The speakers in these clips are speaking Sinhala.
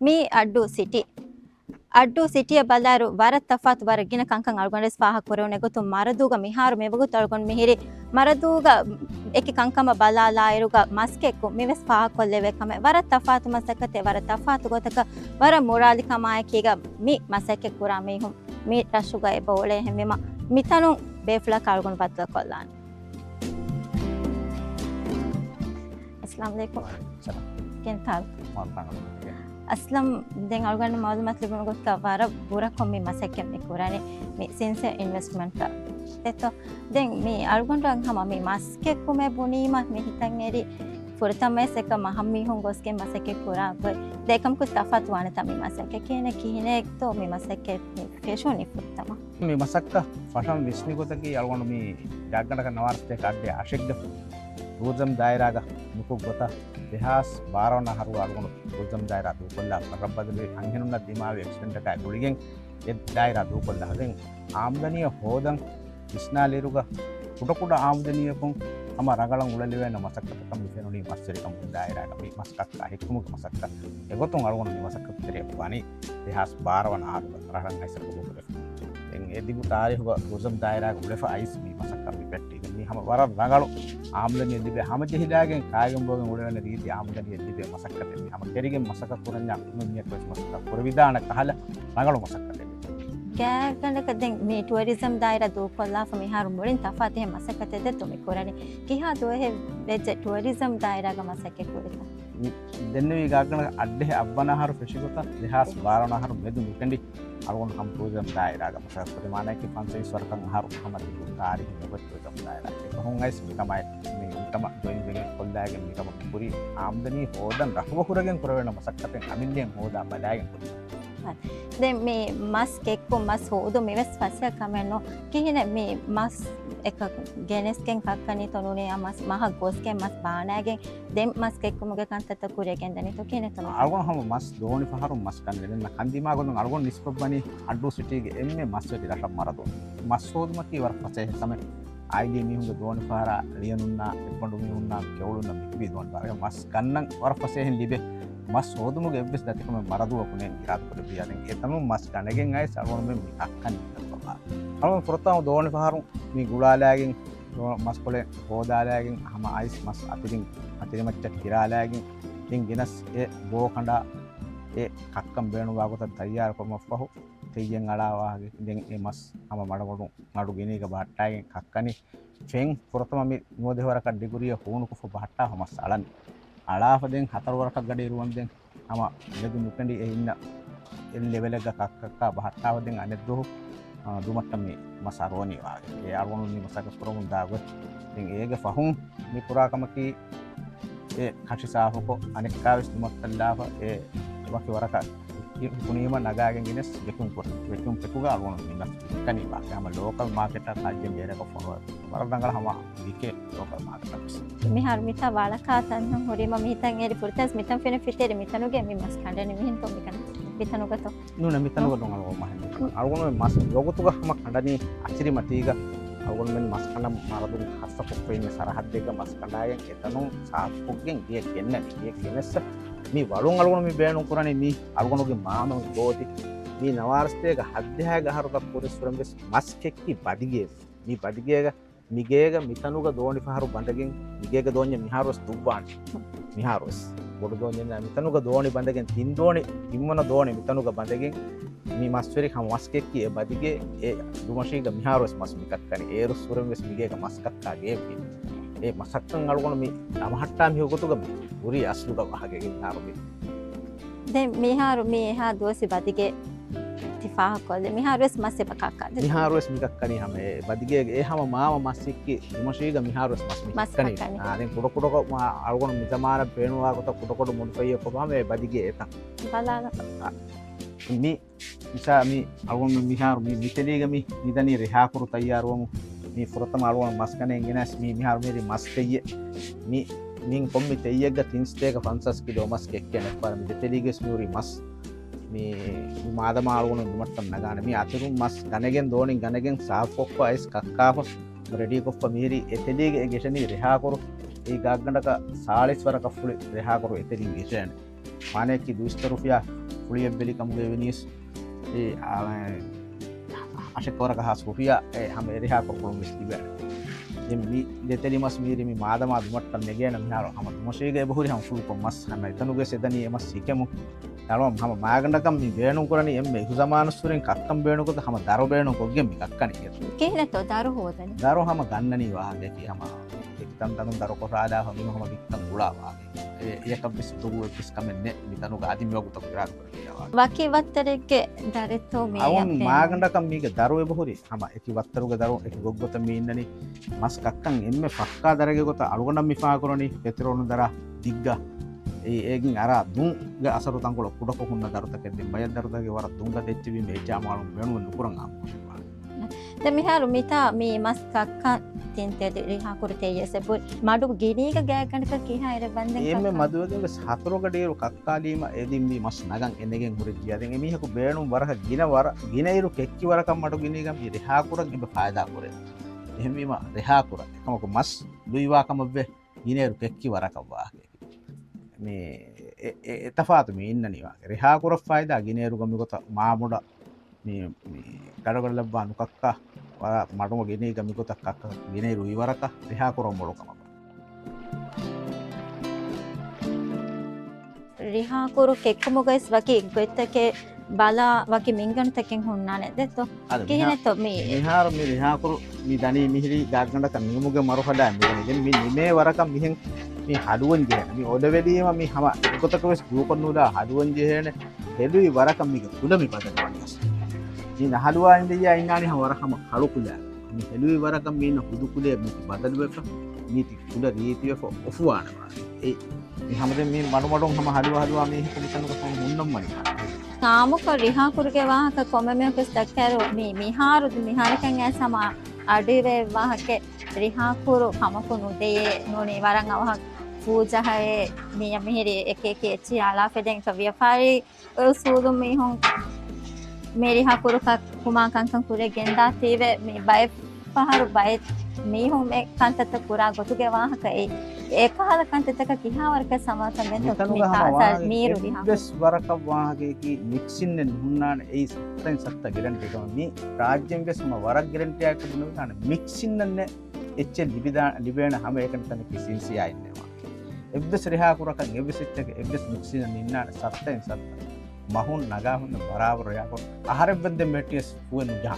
మీ ಅಡ್ಡು ಸಿಟಿಯ ಬಲ್ಲಾರು ವರ ತಫಾತ್ ವರಗಿನ ಕಂಕಂ ಅಳ್ಗೊಂಡೆಸ್ ಫಾಹ ಕೊರವನೆ ಗೊತ್ತು ಮರದೂಗ ಮಿಹಾರು ಮೇವಗು ತಳ್ಗೊಂಡ್ ಮಿಹಿರಿ ಮರದೂಗ ಎಕಿ ಕಂಕಮ ಬಲಾಲ ಇರುಗ ಮಸ್ಕೆಕ್ಕು ಮಿವೆಸ್ ಫಾಹ ಕೊಲ್ಲೆವೆ ಕಮೆ ವರ ತಫಾತ್ ಮಸಕತೆ ವರ ತಫಾತ್ ಗೊತಕ ವರ ಮುರಾಲಿ ಕಮಾಯಕೀಗ ಮಿ ಮಸಕೆ ಕುರಾ ಮೀಹುಂ ಮಿ ರಶುಗ A ಬೋಳೆ ಹೆಮ್ಮೆಮ ಮಿತನು ಬೇಫ್ಲ ಕಳ್ಗೊಂಡ್ ಬದ್ಲ ಕೊಲ್ಲಾನ್ ಅಸ್ಸಲಾಮು ಅಲೈಕುಂ ಕೆಂತಾಲ್ aslam den algan malumat libun gotta wara bura kommi masakem me kurani me sense investment ta eto den me algon rang hama me maske kume bunima me hitan eri furtame seka mahammi hon goske masake kura boy dekam ku tafat wana tami masake kene kihine to me masake fashion ni furtama me masakka fasham visni gotaki algon me jaggana ka nawarste kadde ashigda ruzam dairaga nuku gota දෙහස් බාරවන හරු අරුණු රුජම් දායරා දුකොල්ලා රබ්බදලේ අංගෙනුන්න දිමාවේ එක්ස්ටෙන්ඩ් එකයි ගුලිගෙන් ඒ දායරා දුකොල්ලා හදෙන් ආම්දනිය හොදන් ඉස්නාලේරුග කුඩ කුඩ ආම්දනියකුන් අම රගලන් උලලි වෙන මසක්කතකම් මිසෙනුනි මස්සරිකම් දායරාක මේ මස්කක්ක හික්මුක මසක්ක එගොතුන් අරුණු මසක්ක පෙරේ වani දෙහස් බාරවන හරු රහන් හයිසර බුබුර එන් ඒ දිගු තාරිහුග රුජම් දායරාක උලෙෆ අයිස් මේ මසක්ක මේ පැට්ටි මේ හැම වර රගලු ආම්දනිය දිබේ හැම ජෙහිදාගෙන් කායගම් බෝගෙන් උඩ වෙන රීති ආම්දනිය දිබේ මසක්ක දෙන්නේ හැම කෙරිගෙන් මසක්ක කුරන්නා මිනියක් වෙස් මසක්ක කුර විදාන කහල රගලු මසක්ක දෙන්නේ කෑගනක දැන් මේ ටුවරිසම් දායරා දෝකොල්ලා ෆමි හරු මුලින් තෆාත් එහෙ මසක්ක දෙද තුමි කුරani කිහා දෝහෙ වෙජ ටුවරිසම් දායරාග මසක්ක කුරිත දෙන්නේ ගාගන අඩේ අබ්බනහරු ෆෙෂිගත දෙහස් බාරවනහරු මෙදු මුකෙන්ඩි අරුන් හම් ටුවරිසම් දායරාග මසක්ක ප්‍රමාණයක 500 වරකන් හරු හමති තාරිහ ටුවරිසම් දායරා කොහොන් ගයිස් මිකමයි මේ මිකම ජොයින් වෙගෙන කොල්දාගෙන මිකම පුරි ආම්දනී හොදන් රහව කුරගෙන් කුරවෙන මසක්කතෙන් අමින්දෙන් හොදා බදාගෙන කුරි දැන් මේ මස් කෙක්කු මස් හොදු මෙවස් පස්සේ කමෙන්නෝ කිහින මේ මස් එක ගෙනස්කෙන් කක්කනි තොනුනේ මස් මහ ගොස්කෙන් මස් බානාගෙන් දෙම් මස් කෙක්කු මගේ කන්තත කුරගෙන් දනි තෝ කිනේ තොන අරගොන් හම මස් දෝනි පහරු මස් කන් වෙන කන්දිමා ගොන් අරගොන් නිස්පබ්බනි අඩු සිටිගේ එන්නේ මස් වෙටි රට මරතෝ මස් හොදුමකි වර පස්සේ තමයි ආයිගේ මිහුගේ දෝනි පහර ලියනුන්නා එපොඬු මිහුන්නා කෙවුලුන්නා මිකි දෝනි පහර මස් කන්නන් වර පස්සේ හෙන් ලිබේ මස් හොදුමුගේ එබ්බස් දතිකම මරදුවකුනේ ඉරාත් කොට පියාදෙන් ඒ තමයි මස් කණගෙන් අය සරවන මේ අක්කන් ඉන්නවා අරම පුරතම දෝනි පහරු මේ ගුලාලෑගෙන් මස් කොලේ හොදාලෑගෙන් හැම අයිස් මස් අතිරිමච්ච කිරාලෑගෙන් ඉතින් ගෙනස් ඒ බෝ කණ්ඩා ඒ කක්කම් බේණු වාගොත තයාර කොම පහු තෙයියෙන් අලාවාගේ ඉතින් ඒ මස් හැම මඩකොඩු මඩු ගෙනේක බාට්ටාගෙන් කක්කනි ෆෙන් පුරතම මේ නෝදේවරක ඩිගුරිය හුණු කුෆ බාට්ටා හමස් අලන් අලාපදෙන් 4 වරක් ගඩේ රුවන්දෙන් අම මෙදු මුකෙන්ඩි ඒ ඉන්න එල් ලෙවල් එක කක්කක්ක බහට්ටාවදෙන් අනෙද්දෝ දුමට්ට මේ මසරෝනි වාගේ ඒ අරුණු නි මසක ස්පරමුන් දාගොත් ඉතින් ඒගේ ෆහුම් මේ පුරාකමකි ඒ කෂිසාහකෝ අනෙක්කාවිස් දුමට්ටල්ලාව ඒ වකි වරක කුණීම නගාගෙන ගෙනස් දෙකුම් කොට වෙකුම් පෙකුගා අරුණු නිමස් කනි වාගේ අම ලෝකල් මාකට් එක කාජ්ජෙන් බේරක ෆොනෝ වරදංගල හම විකේ local market mi harmita wala katan horima mitan eri furtas mitan fene fitere mitanuge mi mas kandani mihin to mikan mitanuga to nuna mitanuga dongal go mahen algono mas yogotuga hama kandani achiri matiga algono men mas kanam maradu hassa pokkoine sarahad dega mas kandagen etanu saapuggen die kenne die kenessa mi walun algono mi beenu kurani mi algono ge mama goti mi nawarstega haddhaga haruka purissuram bes mas kekki badige mi badigega මිගේග මිතනුග දෝනි පහරු බඳගෙන් මිගේග දෝන්‍ය මිහාරොස් දුබ්බාන් මිහාරොස් බොඩු දෝන්‍ය මිතනුග දෝනි බඳගෙන් තින් දෝනි තිම්මන දෝනි මිතනුග බඳගෙන් මේ මස්වරි කම මස්කෙක්කි ඒ බදිගේ ඒ දුමශීග මිහාරොස් මස් මිකක්කනි ඒරු සුරම් වෙස් මිගේග මස්කක්කාගේ ඒ මසක්කන් අලුගොන මේ අමහට්ටා මිහුගතුග උරි අස්ලුග වහගෙන් තාරොබි දැන් මිහාරු මේ හා දෝසි බදිගේ තිෆාහ කොල්ද මිහාරුස් මස් එපකක්කද මිහාරුස් මිකක්කනි හැම බදිගේ ඒ හැම මාම මස්සික්කි දුමශීග මිහාරුස් මස් මිකක්කනි ආදෙන් කුඩ කුඩ අලුගොන මිතමාර පේනවා කොට කුඩ කුඩ මුන්පයිය කොබම මේ බදිගේ එතන් බලාන mi isa mi algon mihar mi miteliga mi nidani rehakuru tayyaruwamu mi furatama algon maskane ngenas mi mihar mi maskeye mi min kommi teyyaga tinstega 50 kilo mas kekkene par mi deteliga smuri mas mi madama algon dumattam nagana mi atirum mas ganegen donin ganegen saafokko ais kakkafa ready koppa miri eteliga egeshani rehakuru e gaggandaka 40 වරක full රෙහා කරු eteliga geshani මානෙකි 200 රුපියා fuliye beli kamuge venis e ashek koraka has rupia e ham eriha ko kolum misliba mi deteli mas miri mi madama dumatta negena miharo ham mosege bahuri ham fulu ko mas hanna itanuge sedani emas sikemu dalom ham magandakam mi beenu kurani emme huzamanusuren kakkam beenu ko ham daro beenu ko gem kakkani kehna to daro hodani daro ham gannani wahage ki ham ekitam tanun daro ko raada ham mi ham biktam gula wahage එකක් බිස් දුව පිස් කමන්නේ මිතනු ගාදි මියගු තක ඉරාක කරනවා වකි වත්තරෙක්ගේ දරෙතෝ මේ අවුන් මාගණ්ඩකම් මේක දරුවේ බහුරි හම එකි වත්තරුගේ දරුව එකි ගොග්ගොත මීන්නනි මස් කක්කන් එම්මේ ෆක්කා දරගේ ගොත අලුගණම් මිෆා කරොනි පෙතරොණු දරා දිග්ගා ඒකින් අර දුන්ගේ අසරු තංකොල කුඩක හුන්න දරුතක දෙම් බය දරුතගේ වර දුන්ග දෙච්චවි මේ ජාමාලු වෙනු නුකුරන් ආ දෙමිහාරු මිතා මේ මස් කක්කන් තින්තේ රිහා කුරතේ යසබු මඩු ගිනීක ගෑකණක කිහා ඉර බන්දෙන් එම්මේ මදුවගේ සතරක ඩේරු කක්කාලීම එදින්වි මස් නගන් එනගෙන් හුරජියා දැන් එමිහකු බේණු වරහ ගින වර ගිනයිරු කෙක්කි වරකම් මඩු ගිනීගම් රිහා කුරන් ඉබ ෆායදා කුරේ එහෙමීම රිහා කුර එකමක මස් දුයිවාකම බෙ ගිනයිරු කෙක්කි වරකම් වාගේ මේ තෆාතු මේ ඉන්නනි වාගේ රිහා කුර ෆායදා ගිනයිරු ගමිගත මාමුඩ මේ ගඩගඩ ලබ්බා නුකක්කා මටම ගෙනේ ගමිකොතක් අක්ක ගෙනේ රුයිවරක රිහා කරොම් මොලකම රිහා කුරු කෙක්කම ගයිස් වකි ගොත්තකේ බලා වකි මින්ගන් තකෙන් හොන්නානේ දෙතෝ කිහිනෙතෝ මේ මිහාර මේ රිහා කුරු මේ දණී මිහිරි ගාගණ්ඩක නිමුගේ මරු හදා මේ මේ නිමේ වරකම් මිහෙන් මේ හඩුවන් ජෙහෙන මේ ඔඩ වෙදීම මේ හැම එකතක වෙස් ගූකොන්නුලා හඩුවන් ජෙහෙන හෙළුයි වරකම් මේක කුඩමි පදවන්නස් ಈ ನಹಲುವಾ ಇಂದಿಯ ಐನಾನಿ ವರಹಮ ಹಳುಕುಲ ಮಿ ಹೆಲುವಿ ವರಕಂ ಮೀನ ಹುದುಕುಲೆ ಮಿತಿ ಬದಲುವೆಫ ಮೀತಿ ಕುಲ ರೀತಿಯ ಒಫುವಾನ ಏ ಮಿ ಹಮದೆ ಮಿ ಮಡುಮಡು ಹಮ ಹಲುವಾ ಮಿ ಹಿಕಮಿತನು ಕೊ ಮುನ್ನಂ ಮನಿ ಕಾಮುಕ ರಿಹಾ ಕುರುಗೆ ವಾಹಕ ಕೊಮೆಮೆ ಕೆಸ್ ದಕ್ಕರು ಮಿ ಮಿಹಾರು ಮಿಹಾರಕಂ ಆಸಮ ಅಡಿವೆ ವಾಹಕೆ ರಿಹಾ ಕುರು ಕಮಕುನು ದೇಯೆ ನೋನಿ ವರಂ ಅವಹ ಪೂಜಾಹೆ ಮಿ ಮಿಹಿರಿ ಎಕೆ ಎಚ್ಚಿ ಆಲಾ ಫೆದೆಂ ಕವಿಯಫಾರಿ ಸೂದು ಮಿ ಹೊಂ मेरी हाँ कुरु का कुमां कंकं कुरे गेंदा तीवे मी बाय पहाड़ बाय मी हूँ मैं कांत तक पूरा गोतु के वहाँ का एक हाल कांत तक किहाँ वर्क समातम में तो मी कांसा मीरु भी हाँ बस वर्क वहाँ के कि मिक्सिंग ने ढूंढना ये सत्ता गारंटी का मी राज्य में समा वर्क गारंटी आके बुने ना मिक्सिंग ने एच्चे लिबिदान हमें एक अंतर किसी से आये ने वहाँ एब्बस रिहा कुरा का एब्बस इत्ते के एब्बस मिक्सिंग ने ना सत्ता mahun naga hun barabar ya ko ahare bende meties fuen ja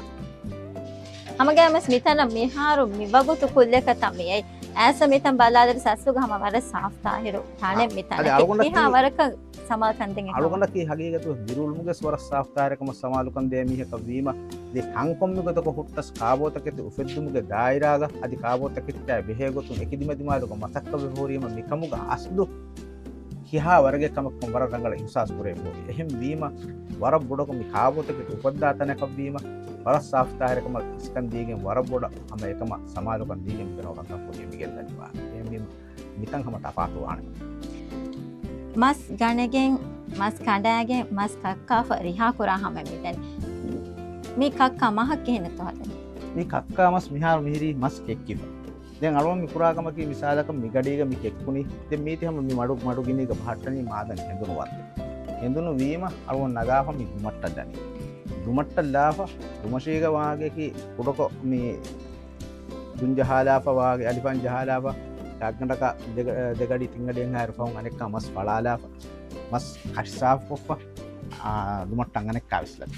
hamage mas mitana miharu miwagutu kulleka tamiyai asa mitan baladar sassuga hama wara saaf tahiru thane mitana kiha waraka samalkanden aluganda ki hagegatu dirulmuge swara saaf tahirakam samalukan de mihe kawima de hankommuge to huttas kaabotake ufeddumuge dairaga adi kaabotake ta behegotu ekidimadimaluga masakka behorima mikamuga aslu කිහා වර්ගයේ කමක් වර රංගල ඉන්සාස් පුරේ පොයි එහෙම වීම වර බොඩක මි කාබොතක උපද්දාතනක වීම වර සාෆ්තාහරකම ඉස්කන් දීගෙන් වර බොඩ හැම එකම සමාලකන් දීගෙන් කරනවා රංග පොයි මිගෙන් දනිවා එහෙම මිතන් හැම තපාතු ආන මස් ගණගෙන් මස් කඩාගෙන් මස් කක්කා රිහා කුරා හැම මිතන් මේ කක්කා මහ කෙහෙනත හදන මේ කක්කා මස් මිහාර මිහිරි මස් කෙක්කිව දැන් අලුවම් මිකුරාගම කි මිසාලක මිගඩීග මි කෙක්කුනි දැන් මේති හැම මි මඩු ගිනීක භාට්ටනි මාදන් හෙඳුනවත් හෙඳුනු වීම අලුවම් නගාප මි දුමට්ට දනි දුමට්ට ලාප දුමශීග වාගේ කි කුඩක මි දුන්ජහාලාප වාගේ අලිපන් ජහාලාප ඩග්නඩක දෙගඩි තිංගඩෙන් හාර ෆෝන් අනෙක් මස් පලාලාප මස් කෂ්සාෆ් කොප්ප දුමට්ට අංගනෙක් කාවිස්ලා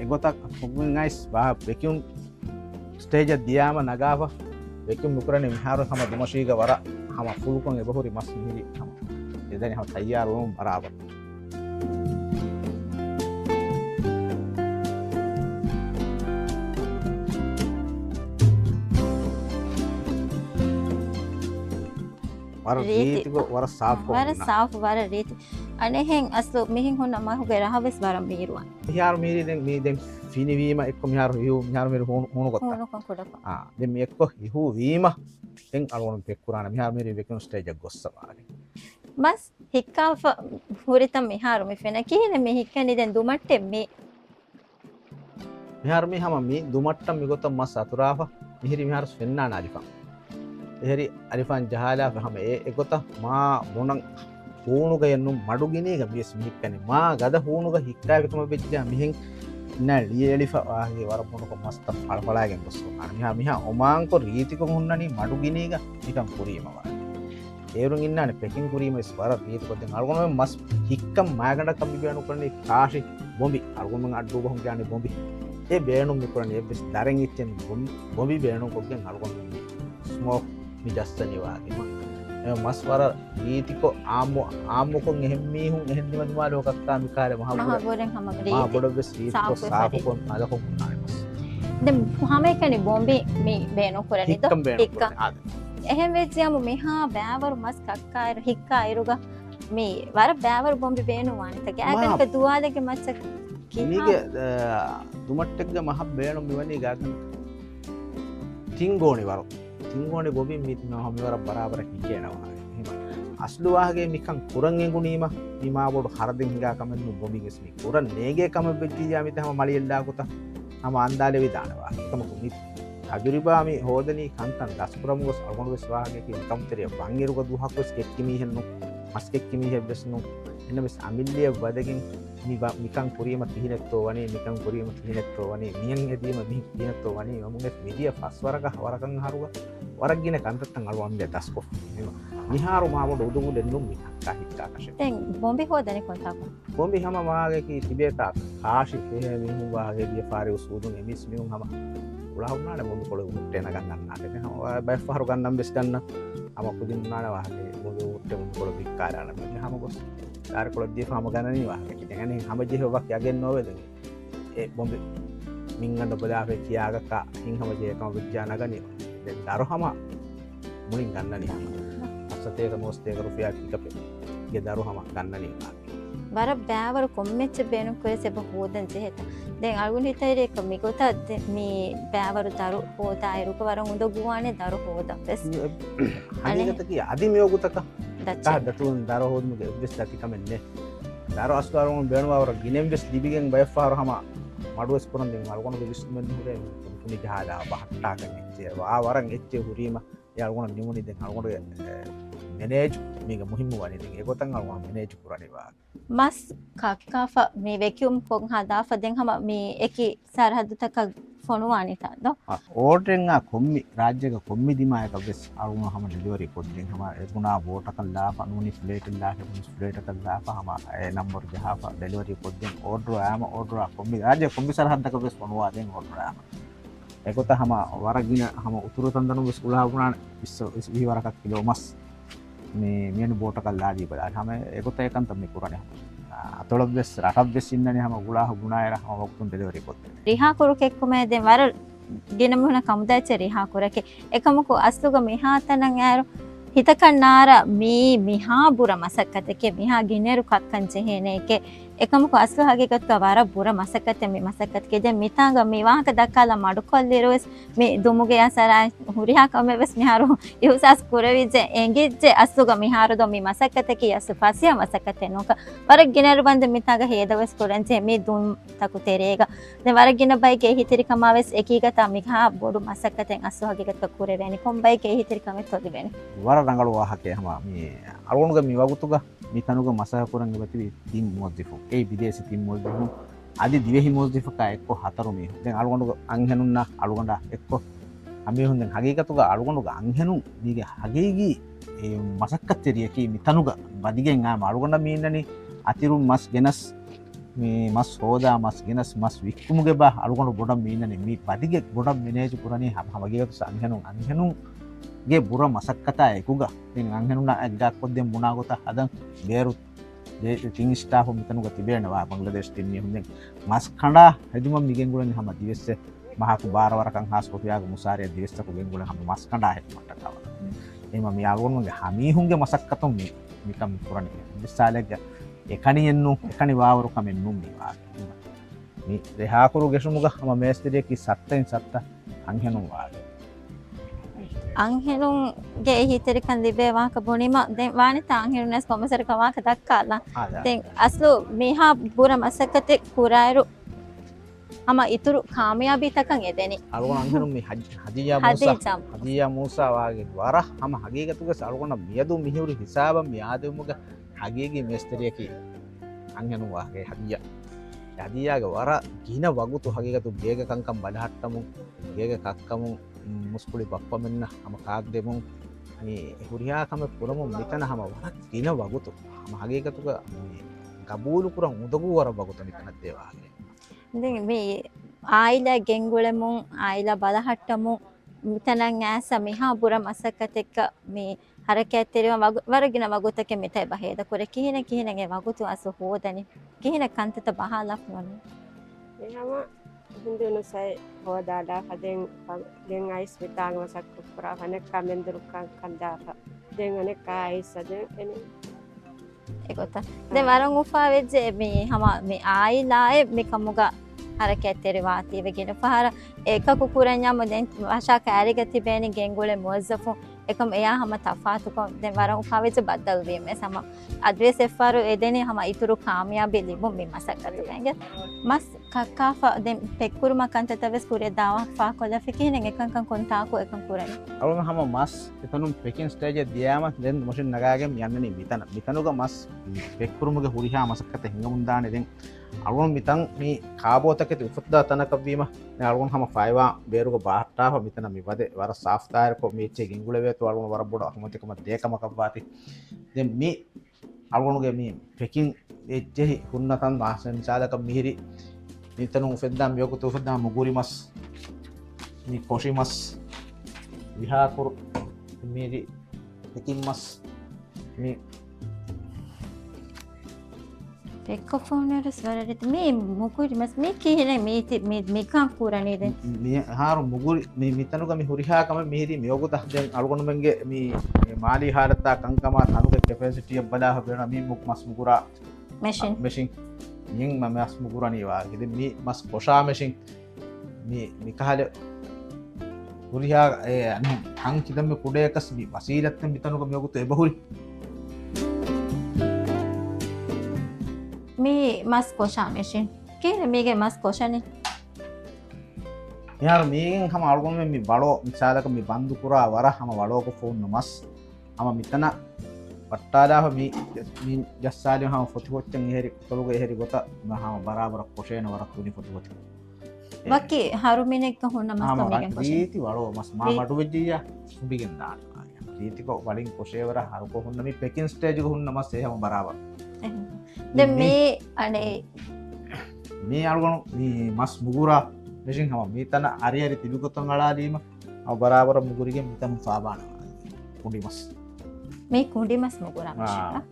එගොතක් පුගුන් ගයිස් වා වෙකියුම් ස්ටේජ් දියාම නගාප वेकुम मुकरने मिहारो हम दुमशीग वरा हम फुलकों बहुरी मस्त मिली हम इधर हम तैयार हो बराबर वर रीति वर साफ वर रीति अने हें असलो मिहिं हो नमा हो गरा हवस बारम मीरुआ यार मेरी दें मी दें फीनी वीमा एक मिहार हिउ मिहार मेरे होनो गत्ता होनो कोडक हां दे मी एक हिउ वीमा दें अलवन पेकुराना मिहार मेरी वेकुन स्टेज गोස්සවාගේ बस हिक्का हुरितम मिहार में फेना किने में हिक्का नि दें दुमट्टे में मिहार में हम मी दुमट्टम मी गोतम मस अतुराफा मिहिरी मिहार फेन्ना नालिफा එහෙරි අලිෆන් ජහලා හැම ඒකොත මා මොනන් හූණුග යන්නු මඩුගිනීග මියස් මිහික්කන මා ගද හූණුග හික්කායකතුම වෙච්චා මිහෙන් ලියලිෆවාගේ වරපුනක මස්ත පලපලාගෙන් ගොස්සු අනිහා මිහා ඔමාංකො රීතික හුන්නනි මඩුගිනීග නිකම් පුරීමවා ඒරුන් ඉන්නනේ පෙකින් කුරීම ස්වර රීතිකොද්දෙන් අල්ගොනම මස් හික්කම් මාගඩ කම්බිබයනු කරන්නේ කාශි බොම්බි අල්ගොනම අඩ්ඩු බහුම් කියන්නේ බොම්බි ඒ බේණු මිකුරන්නේ එබ්බස් දරෙන් ඉච්චෙන් බොම්බි බේණු කොගෙන් අල්ගොනම ස්මෝක් මිජස්සනි වාගේම මස් වර රීතිකො ආම්මොකොන් එහෙම් මීහුන් එහෙම් නිමදුමා ලෝකක්තා මිකාරේ මහබෝරෙන් හැමගරේ මා බොඩොබ්බස් රීතිකො සාපකොන් අලකොන් නායමස් දැන් හැම එකනේ බොම්බි මේ බේණු කරන්නේ හික්කම් බේණු හික්කම් එහෙම වෙච්චියම මෙහා බෑවරු මස් කක්කායර හික්කායරුග මේ වර බෑවරු බොම්බි බේණු වානිත ගෑගනක දුවාදගේ මච්ච කිනීගේ දුමට්ටෙක්ග මහ බේණු මෙවැනි ගාගන තිංගෝනි වරු තිංගෝනි බොබි මිත් නොහමිවර බරාබර හිකේනවා අස්ලුවාගේ මිකන් කුරන් එගුණීම නිමාබොඩු හරදින් හිඟා කමෙන්නු බොබිගෙස් මි කුරන් නේගේ කම වෙච්චි යාමිත හැම මලියෙල්ලා කුත හැම අන්දාලේ විදානවා එකම කුමිත් අගුරිබාමි හෝදනී කන්තන් දස්පුරමුගොස් අගොනුවෙස් වාගේ කි කම්තරිය බංගිරුක දුහක්වස් කෙක්කිමි හෙන්නු මස් කෙක්කිමි හෙබ්බස්නු එන්නබස් අමිල්ලිය වදකින් මිකන් කුරීම තිහිනෙත්තෝ වනේ මිකන් කුරීම තිහිනෙත්තෝ වනේ මියන් එදීම මිහි තිහිනෙත්තෝ වනේ මමුගෙස් මිදිය ෆස්වරක වරකන් හරුව වරක්ගෙන කන්තත්තන් අලුවන්ගේ දස්කො මිහාරු මාබොඩ උදුගු දෙන්නුම් මිහක්කා හික්කා කශේ දැන් බොම්බි හොදනේ කොන්තාකෝ බොම්බි හැම වාගේ කි තිබේතා කාශි හේ මිහු වාගේ දිය පාරේ උසුදුන් එමිස් මිහුන් හැම උලාවුනානේ බොම්බි කොළ උට්ටේන ගන්නන්නාට නේ බයි ෆහරු ගන්නම් බෙස් ගන්න අම කුදින් නාන වාගේ බොම්බි උට්ටේ බොම්බි කොළ විකාරාන මේ හැම කොස් කාර කොළ දිය ෆාම ගන්නනි වාගේ කිතගනේ හැම ජීහවක් යගෙන් නොවේද ඒ බොම්බි මින්ගන්න බදාවේ කියාගක හින් හැම ජීකම විද්‍යානගනි දැන් දරහම මුලින් ගන්නනි අසතේක මොස්තේක රුපියා කිකපේ ගේ දරහම ගන්නනි වර බෑවරු කොම්මෙච්ච බේණු කරේ සෙබ හොදන් ජෙහෙත දැන් අල්ගුන් හිතේ එක මිගොත මේ බෑවරු දරු හොදා එරුක වරන් උඳ ගුවානේ දරු හොදා බස් අනිගත කිය අදි මියෝගුතක දතුන් දරු හොදමුගේ බස් දති කමන්නේ දරු අස්කාරුන් බේණුවවර ගිනෙම් බස් ලිබිගෙන් බයෆාරු හම මඩුවස් පුරන් දෙන් අල්ගොනගේ විශ්මෙන් හුරේ තුනි ජහදා බහට්ටා කන්නේ වා වරන් එච්චේ හුරීම යාල්ගොන නිමුනි දෙන් අල්ගොනගේ මැනේජ් මේක මුහිම්ම වනේ දෙන් ඒකතන් අල්ගොන මැනේජ් පුරණේවා මස් කක්කාෆ මේ වැකියුම් කොන් හදාෆ දෙන් හැම මේ එකි සරහදු තක ෆොනුවානිතා දෝ ඕටෙන් කොම්මි රාජ්‍යක කොම්මි දිමායක වෙස් අරුණ හැම ඩෙලිවරි කොද්දෙන් හැම එතුණා බෝටකන් ලාප අනුනි ෆ්ලේට් ලාක පුස් ෆ්ලේට් කන් ලාප හැම ඒ නම්බර් ජහප ඩෙලිවරි කොද්දෙන් ඕඩර් ආම ඕඩර් කොම්මි රාජ්‍ය කොම්මි සරහදක වෙස් ෆොනුවා දෙන් ඕඩර් ආම ඒකත හැම වරගින හැම උතුරු තන්දනු වෙස් උලා වුණා ඉස් විවරකක් කිලෝ මස් මේ මියන බෝටකන් ලාදී බලා හැම ඒකත එකන් තමයි කුරණේ අතොලක් වෙස් රටක් වෙස් ඉන්නනේ හැම උලා ගුණායර හැම වක්තුන් ඩෙලිවරි කොද්දෙන් රිහා කුරුකෙක් කොමේ දැන් වර ගෙනමුණ කමුදාච රිහා කුරකේ එකමකෝ අස්ලුග මිහා තනන් ඇර හිතකන්නාර මේ මිහා බුර මසක්කතකේ මිහා ගිනෙරු කක්කන් ජෙහෙනේකේ එකමකෝ අස්ලු හගේකත් වර බුර මසක්කතේ මේ මසක්කතකේ දැන් මිතාංග මේ වාහක දක්කාලා මඩුකොල්ලිරොස් මේ දුමුගේ අසරා හුරිහා කමෙවස් මිහාරු යුසස් කුරවිජ එංගිජ අස්ලුග මිහාරු දො මේ මසක්කතකේ යස් ෆසියා මසක්කතේ නොක වර ගිනෙරු බන්ද මිතාංග හේදවස් කුරන්ජේ මේ දුම් තකු තෙරේග දැන් වර ගින බයිකේ හිතිරි කමාවස් එකීගත මිහා බොඩු මසක්කතෙන් අස්ලු හගේකත් කුරේ වෙනි කොම් බයිකේ හිතිරි කමෙත් තොදි වෙනි වර රංගලු වාහකේ හැම මේ අරුණුග මිවගුතුග මිතනුග මසහපුරන් ගබති තින් මොද්දිෆු ඒ විදේශ තින් මොද්දිෆු අදි දිවෙහි මොද්දිෆු කා එක්ක හතරු මේ දැන් අරුණුග අංහෙනුන්න අලුගඬ එක්ක අමේ හොඳන් හගේකතුග අලුගඬුග අංහෙනු දීගේ හගේගි ඒ මසක්කතෙරියකී මිතනුග බදිගෙන් ආ අලුගඬ මීන්නනේ අතිරු මස් ගෙනස් මේ මස් හෝදා මස් ගෙනස් මස් වික්කුමුගේ බා අලුගඬ බොඩම් මීන්නනේ මේ බදිගේ බොඩම් මිනේජ් පුරණේ හමගේකතු අංහෙනු ගේ බුර මසක්කතා එකුග දැන් අංහෙනුනා එක්ගක් පොද්දෙන් මුණා ගොත හදන් බේරුත් ඒ ටින් ස්ටාෆ් මෙතනුග තිබෙනවා බංග්ලාදේශ තින්නේ හොඳෙන් මස් කණ්ඩා හෙදුම මිගෙන් ගුලන්නේ හැම දිවෙස්ස මහකු බාරවරකන් හාස්පොතියාගේ මුසාරිය දිවෙස්සක ගෙන් ගුලන හැම මස් කණ්ඩා හෙට්මට කව එම මේ ආගොන්ගේ හමීහුන්ගේ මසක්කතොම් මේ මිකම් පුරණේ විස්සාලෙක් එකණියෙන්නු එකණි වාවරු කමෙන්නු මේ මේ රෙහාකුරු ගෙසුමුග හැම මේස්තිරිය කි සත්තෙන් සත්ත අංහෙනු වාගේ අංහෙනුන්ගේ හිතරිකන් ලිබේ වාක බොනිම දැන් වානිත අංහෙනුනස් කොමසරක වාක දක්කාලා දැන් අස්ලු මිහා බුර මසකතේ කුරායරු අම ඉතුරු කාමයාබී තකන් එදෙනි අලුගොන අංහෙනු මේ හදියා මූසා වාගේ වර හැම හගේකතුග සලුගොන මියදු මිහිවරු හිසාබ මියාදෙමුග hagigi mesteriyaki angenu wage hadiyaga wara gina wagutu hagigatu bega kankam balahattamu bega kakkamu muskuli bappamenna ama kaagdemu මේ හුරියාකම පුරමු මෙතන හැම වරක් දින වගුතු හැම හගේකතුක ගබූලු පුරන් උදගු වර වගුතු මෙතන දේවාගේ ඉතින් මේ ආයිලා ගෙන්ගුලමුන් ආයිලා බලහට්ටමු මෙතනන් ඈස මිහා පුර මසකතෙක්ක මේ හරකැත්තේරම වරගෙන වගුතක මෙතයි බහේද කුර කිහිනගේ වගුතු අස හෝදනි කිහින කන්තත බහලක් නොනේ එහෙම Hindi say hodada kadeng deng ais bitang masak kupra hanek kamen durukan kandara deng anek ais adeng ene ඒකත් දැන් වරන් උපා වෙජ්ජ මේ හම මේ ආයිලායේ මේ කමුග හරකැත්තේරි වාතිය වෙගෙන පහර ඒක කුකුරඤ්ඤම දැන් භාෂා කාර්යගති බෑනි ගෙන්ගොලේ මොස්සෆු එකම එයා හම තෆාතුක දැන් වරන් උපා වෙජ්ජ බද්දල් වීමේ සම අද්වේස් එෆාරු එදෙනේ හම ඉතුරු කාමියාබි ලිබු මේ මසකත බෑන්ගේ මස් කක්කාෆා දැන් පෙක්කුරුම කන්තතවස් කුරේ දාවා ෆා කොල ෆිකිනෙන් එකංකන් කොන්තාකෝ එකං කුරනේ අවම හැම මස් එතනුම් පෙකින් ස්ටේජ් එක දියාම දැන් මොෂින් නගාගෙම යන්නේ මිතනුක මස් පෙක්කුරුමගේ හුරිහා මසකත හිඟමුන් දානේ දැන් අරුන් මිතන් මේ කාබෝතකේ උපද්දා තනක වීම දැන් අරුන් හැම ෆයිවා බේරුක බාහට්ටාව මිතන මිවදේ වර සාෆ්ට්වෙයාර් කො මේචේ ගින්ගුල වේතු අරුන් වර බොඩ අහමතකම දෙකම කබ්බාති දැන් මේ අරුන්ගේ මේ පෙකින් එච්චෙහි හුන්නතන් වාසන චාලක මිහිරි නිතන උෆෙද්දාම් යොකුතු උෆෙද්දාම් මුගුරි මස් මේ කොෂි මස් විහාකුරු මිහිරි පෙකින් මස් මේ පෙක්කොෆෝනරස් වරරිත මේ මුකුරි මස් මේ කිහිනේ මේ කම් කුරනේ දැන් මේ හාරු මුගුරි මේ මිතනුක මේ හුරිහාකම මිහිරි මියොකුත දැන් අලුගොණුමන්ගේ මේ මාලි හාරතා කංකම තනුක කැපැසිටි එක බලා හබේන මේ මුක් මස් මුගුරා මැෂින් යෙන් මම මස් මුගුරණී වාගේ දැන් මේ මස් කොෂා මැෂින් මේ මිකහල හුරිහා අනු හං කිදම් කුඩේකස් මේ වසීලත් මිතනුක මියොකුත එබහුරි මේ මස් කොෂා මැෂින් කිහිනේ මේගේ මස් කොෂනේ यार මේගෙන් හැම අලුගොන් මේ බලෝ මිසාලක මේ බන්දු පුරා වර හැම වලෝක ෆෝන් නමස් හැම මිතන පට්ටාදාහ මේ ජස්සාලිය හැම ෆොටෝච්චන් එහෙරි තලුගේ එහෙරි ගොත මහා බරාබර කොෂේන වර තුනි ෆොටෝච් වකි හරුමිනෙක් හොන්න මස් කමිගෙන් කොෂේ දීති වලෝ මස් මා මඩු වෙජ්ජියා සුබිගෙන් දාන දීතික වලින් කොෂේවර හරුක හොන්න මේ පෙකින් ස්ටේජ් එක හොන්න මස් එහෙම බරාබර දැන් මේ අනේ මේ අලුගොන් මේ මස් මුගුරා මෙෂින් හැම මිතන අරියරි තිබිකොතන් අලාදීම අව බරාබර මුගුරිගෙන් මිතන සාබාන කුඩි මස් මේ කුඩි මස් මුගුරා මැෂින්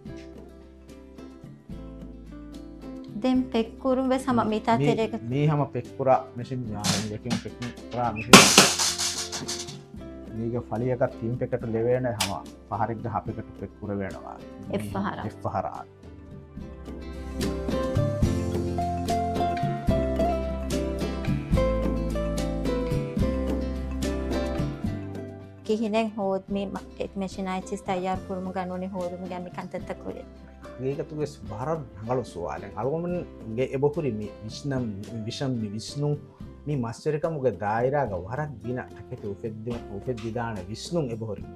දැන් පෙක්කුරුම් වෙ සම මිතා තෙරේක මේ හැම පෙක්කුරා මෙෂින් යකින් පෙක්කුරා මෙෂින් මේක ෆලියක තීම් එකකට ලෙවෙන හැම පහරෙක්ද හපෙකට පෙක්කුර වෙනවා එෆ්හරා කිහිනෙන් හෝද් මේ එක් මැෂිනයිචිස් තයාර් කුරුම ගන්නෝනේ හෝදුම ගැමි කන්තත්ත කුරේ ඒකතුගේ භාරත් නඟලු සුවාලෙන් අලුගොමන්ගේ එබහුරි මේ විශ්නම් විෂම් විෂ්ණු මේ මස්චරිකමුගේ දායිරාග වරක් දින අකෙත උපෙද්දිදාන විෂ්ණුන් එබහුරි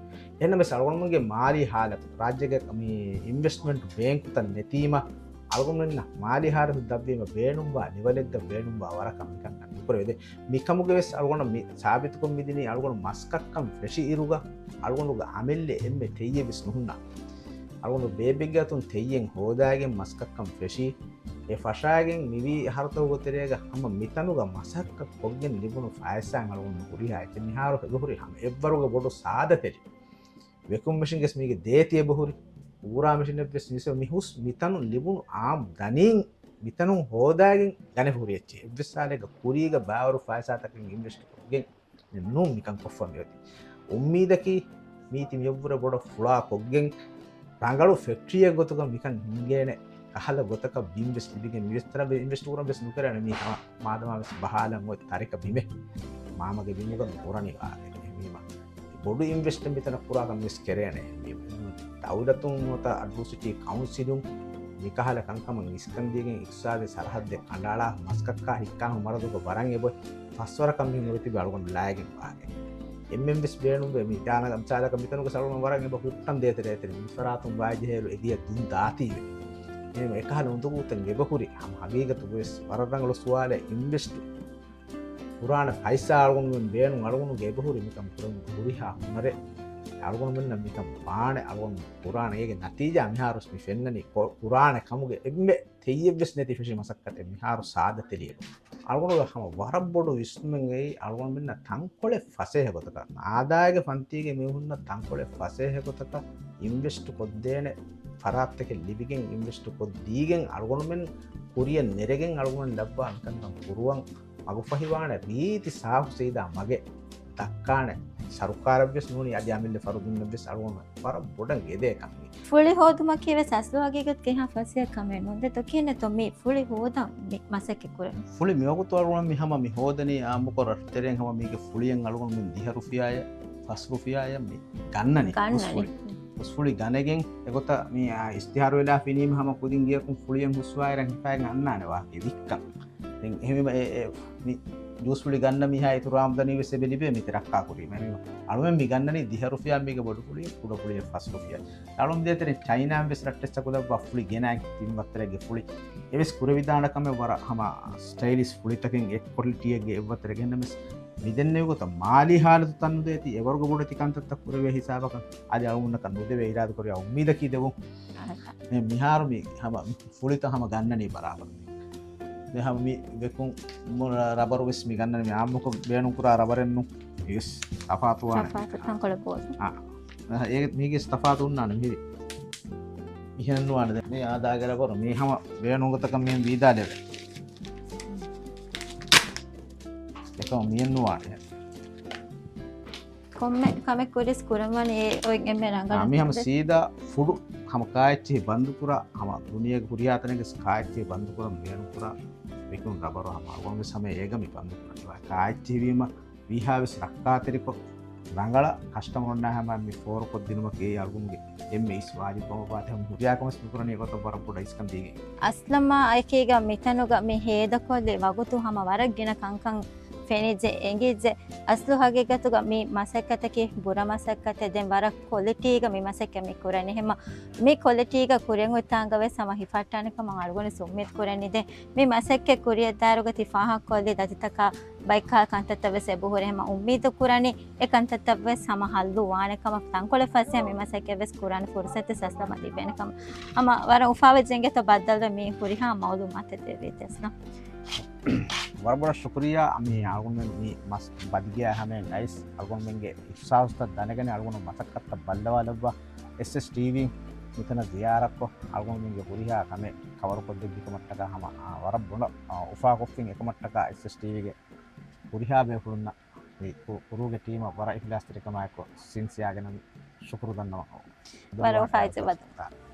එන්න මේ අලුගොමන්ගේ මාලි හාලත රාජ්‍යගේ මේ ඉන්වෙස්ට්මන්ට් බැංක් තන් නැතිම අලුගොමන්න මාලි හාරතු දබ්බීම බේනුම්වා නිවලෙද්ද බේනුම්වා වරකම් කන්න පුරේද මිකමුගේ වෙස් අලුගොන මේ සාබිතකොම් මිදිනේ අලුගොන මස්කක්කම් ෆ්‍රෙෂි ඉරුග අලුගොනුගේ අමෙල්ලේ එම්මේ තෙయ్యේ විෂ්ණුන්නා අලුගොන බේබිග්ගතුන් තෙయ్యෙන් හෝදාගෙන් මස්කක්කම් ෆ්‍රෙෂි ඒ ෆෂාගෙන් නිවි හරතව ගොතරේග හැම මිතනුග මසක්ක කොග්ගෙන් ලිබුණු ෆයසන් අලුගොන පුරිහා එත නිහාරු බහුරි හැම එව්වරුග බොඩු සාදතෙරි වෙකුම් මැෂින් ගෙස් මේගේ දේතිය බහුරි ඌරා මැෂින් එප්ස් නිස මිහුස් මිතනු ලිබුණු ආම් දනින් මිතනු හෝදාගෙන් ගනේ පුරියච්චි එව්වසාලේග කුරීග බාවරු ෆයසාතකින් ඉන්වෙස්ට් කොග්ගෙන් නෝ මිකන් කොෆම් යති උම්මීදකි මීති මෙව්වර බොඩ ෆුලා කොග්ගෙන් රංගලු ෆැක්ටරිය ගොතක මිකන් හිංගේනේ අහල ගොතක බිම්බස් ලිබිගෙන් විස්තර ඉන්වෙස්ට් කරන බස් නුකරන මේ මාදමාවස් බහලන් ඔය තරික බිමේ මාමගේ බිමුක පුරණි වාගේ මේම බොඩු ඉන්වෙස්ට්මන්ට් මෙතන පුරාගම් මිස් කරේනේ මේ තවුඩතුන් මත අඩ්වොසිටි කවුන්සිලුම් නිකහල කංකම නිස්කන්දියගෙන් ඉක්සාවේ සරහද්දේ කණ්ඩාලා මස්කක්කා හික්කාම මරදුක වරන් එබොයි පස්වර කම්මින් නොවිති බලගොන් ලායගෙන් වාගේ MMS බේනුම් මේ දාන ගම්චාලක මිතනුක සරුණ වරන් එබ හුට්ටම් දේතර ඇතර මිසරාතුම් වාජහේලු එදිය දුන් දාතිවේ එහෙම එකහල උන්දුකුතන් එබකුරි හම හගීගතු වෙස් වරරංගල සුවාලේ ඉන්වෙස්ට් පුරාණ පයිසා අලගොන් බේනුම් අලගොන් ගෙබහුරි මිකම් පුරන් හුරිහා මරේ අලගොන් මෙන්න මිකම් පාණ අලගොන් පුරාණ ඒගේ නතිජා මිහාරුස් මි ෆෙන්නනි පුරාණ කමුගේ එම්මේ තෙයියෙබ්ස් නැති ෆිෂි මසක්කට මිහාරු සාදතලිය අලගොන් හම වරබ්බොඩු විස්මෙන්ගේ අලගොන් මෙන්න තංකොලේ ෆසේ හකොතක ආදායක පන්තිගේ මෙහුන්න තංකොලේ ෆසේ හකොතක ඉන්වෙස්ට් කොද්දේන ಫರಾತ್ತಕ್ಕೆ ಲಿಬಿಗೆನ್ ಇನ್ವೆಸ್ಟ್ ಕೊದ್ದೀಗೆನ್ ಅಳಗೊಣಮೆನ್ ಕುರಿಯನ್ ನೆರೆಗೆನ್ ಅಳಗೊಣನ್ ಲಬ್ಬ ಅನ್ಕಂತ ಕುರುವನ್ ಅಗುಫಹಿವಾಣ ರೀತಿ ಸಾಫ್ ಸೀದಾ ಮಗೆ ತಕ್ಕಾಣೆ ಸರ್ಕಾರವ್ಯಸ್ ನೋಡಿ ಅದ್ಯಾಮಿಲ್ಲೆ ಫರುದುನ್ನವ್ಯಸ್ ಅಳಗೊಣ ಫರ ಬೊಡನ್ ಎದೆ ಕಮ್ಮಿ ಫುಳಿ ಹೋದು ಮಕ್ಕಿವೆ ಸಸ್ಲು ಆಗಿಗತ್ ಕೆ ಹಾ ಫಸಿಯ ಕಮೆ ನೊಂದೆ ತೊ ಕಿನೆ ತೊ ಮಿ ಫುಳಿ ಹೋದ ಮಸಕ್ಕೆ ಕುರೆ ಫುಳಿ ಮಿಯಗುತು ಅಳಗೊಣ ಮಿ ಹಮ ಮಿ ಹೋದನಿ ಆಮುಕ ರಟ್ಟೆರೆನ್ ಹಮ ಮಿಗೆ ಫುಳಿಯನ್ ಅಳಗೊಣ ಮಿ 10 ರುಫಿಯಾಯ 5 ರುಫಿಯಾಯ ಮಿ ಗನ್ನನಿ උස්ෆුලි ගණගෙන් එකොත මේ ඉස්තිහාර වෙලා ෆිනීම හම කුදින් ගියකුම් ෆුලියෙන් හුස්වායරන් හිපායෙන් අන්නානවා වික්කම් දැන් එහෙම මේ ජූස්ෆුලි ගන්න මිහා ඉතුරු ආම්දනී වෙසේ බෙලිබේ මිත රක්කා කුරි මම අලුමෙන් මි ගන්නනි 10 රුපියා මේක බොඩු ෆුලිය කුඩ ෆුලිය 5 රුපියා අලුම් දෙතේ චයිනාම් වෙස් රට්ටස් කුද බෆුලි ගෙනා තින්වත්තරගේ ෆුලි එවස් කුර විදානකම වර හම ස්ටයිලිස් ෆුලි තකින් එක් ක්වොලිටියගේ එවතර ගෙන්නමස් මිදෙන්නේකොත මාලි ಹಾಲದು ತನ್ನದು ಐತಿ ಎವರ್ಗು ಬುಡತಿ ಕಂತತ್ತ ಕುರವೆ ಹಿಸಾಬಕ ಅದಿ ಅವುನ್ನ ಕನ್ನುದೆ ವೇರಾದ ಕೊರಿಯ ಉಮ್ಮೀದ ಕೀದೆವು ಮೆ ಮಿಹಾರು ಮಿ ಹಮ ಫುಳಿತ ಹಮ ಗನ್ನನಿ ಬರಾಬರ್ ಮೆ ಹಮ ಮಿ ವೆಕುಂ ರಬರ್ ವಿಸ್ ಮಿ ಗನ್ನನಿ ಮಿ ಆಮ್ಮುಕ ಬೇಣು ಪುರ ರಬರೆನ್ನು ಇಸ್ ತಫಾತು ವಾನೆ ತಫಾತು ತಂಕೊಳ ಬೋದು ಏ ಮೀಗೆ ತಫಾತು ಉನ್ನಾನೆ ಮಿ ಇಹನ್ನು ವಾನೆ ಮೆ ಆದಾಗರ ಬರ ಮಿ ಹಮ ಬೇಣುಗತಕ ಮಿ ವೀದಾಲೆ එකම මියන්නුවානේ කොම්මෙ කමෙක් කොරිස් කුරමනේ ඔය එමෙ රංගන අපි හැම සීදා ෆුඩු හැම කායච්චි බන්දුපුරා හැම දුනියක පුරියාතනක කායච්චි බන්දුපුරා මියන්පුරා විකුන් රබර හැම වගේ සමය ඒගමි බන්දුපුරා කායච්චි වීම විහාවස් රක්කාතරික රංගල කස්ටමර් හැම මි ෆෝර කොද්දිනම කේ අල්ගුම්ගේ එම්මේ ඉස් වාජි බොහොපාත හැම පුරියාකම ස්පුරණේ කොට බරපොඩ ඉස්කම් දීගේ අස්ලම අයකේග මිතනුග මේ හේද කොල්ලේ වගුතු හැම වරගෙන කංකං ಫೆನಿಜೆ ಎಂಗಿಜೆ ಅಸ್ಲು ಹಾಗೆಗತುಗ ಮಿ ಮಸಕ್ಕತಕ್ಕೆ ಬುರ ಮಸಕ್ಕತೆ ದೆನ್ ವರ ಕ್ವಾಲಿಟಿಗ ಮಿ ಮಸಕ್ಕೆ ಮಿ ಕುರನೆ ಹೆಮ ಮಿ ಕ್ವಾಲಿಟಿಗ ಕುರೆನ್ ಉತ್ತಾಂಗವೆ ಸಮ ಹಿಫಾಟಾನಕ ಮ ಅಳ್ಗೊನೆ ಸುಮ್ಮೆತ್ ಕುರನಿದೆ ಮಿ ಮಸಕ್ಕೆ ಕುರಿಯ ದಾರುಗ ತಿಫಾಹ ಕೊಲ್ಲಿ ದತಿತಕ ಬೈಕಾ ಕಂತತವೆ ಸೆಬುಹುರೆ ಹೆಮ ಉಮ್ಮೀದು ಕುರನಿ ಎ ಕಂತತವೆ ಸಮ ಹಲ್ಲು ವಾನಕಮ ತಂಕೊಳೆ ಫಸೆ ಮಿ ಮಸಕ್ಕೆ ವೆಸ್ ಕುರಾನ್ ಫುರ್ಸತೆ ಸಸ್ಲ ಮದಿ ಬೆನಕಮ ಅಮ ವರ ಉಫಾವೆ ಜೆಂಗೆ ತ ಬದ್ದಲ್ವೆ ಮಿ ಹುರಿಹಾ ಮೌಲು ಮಾತೆ ದೇವೆ ತೆಸ್ನ වරබර ශුක්‍රියා අමි අල්ගොන් මේ මස් බදිගයා හැම නයිස් අල්ගොන් මෙන්ගේ ඉස්සාවස්ත දනගෙන අල්ගොන් මතකත්ත බල්ලවලබ්බ SS TV මෙතන ziyarakko අල්ගොන් මෙන්ගේ පුරිහා කම කවර පොද්ද දිකමට්ටක හැම වරබොන උෆා කොෆින් එකමට්ටක SS TV ගේ පුරිහා බේකුරුන්න මේ පුරුගේ ටීම වර ඉෆ්ලාස්තරිකමයිකෝ සින්සියාගෙන ශුක්‍රු දන්නවා වර උෆායිත බද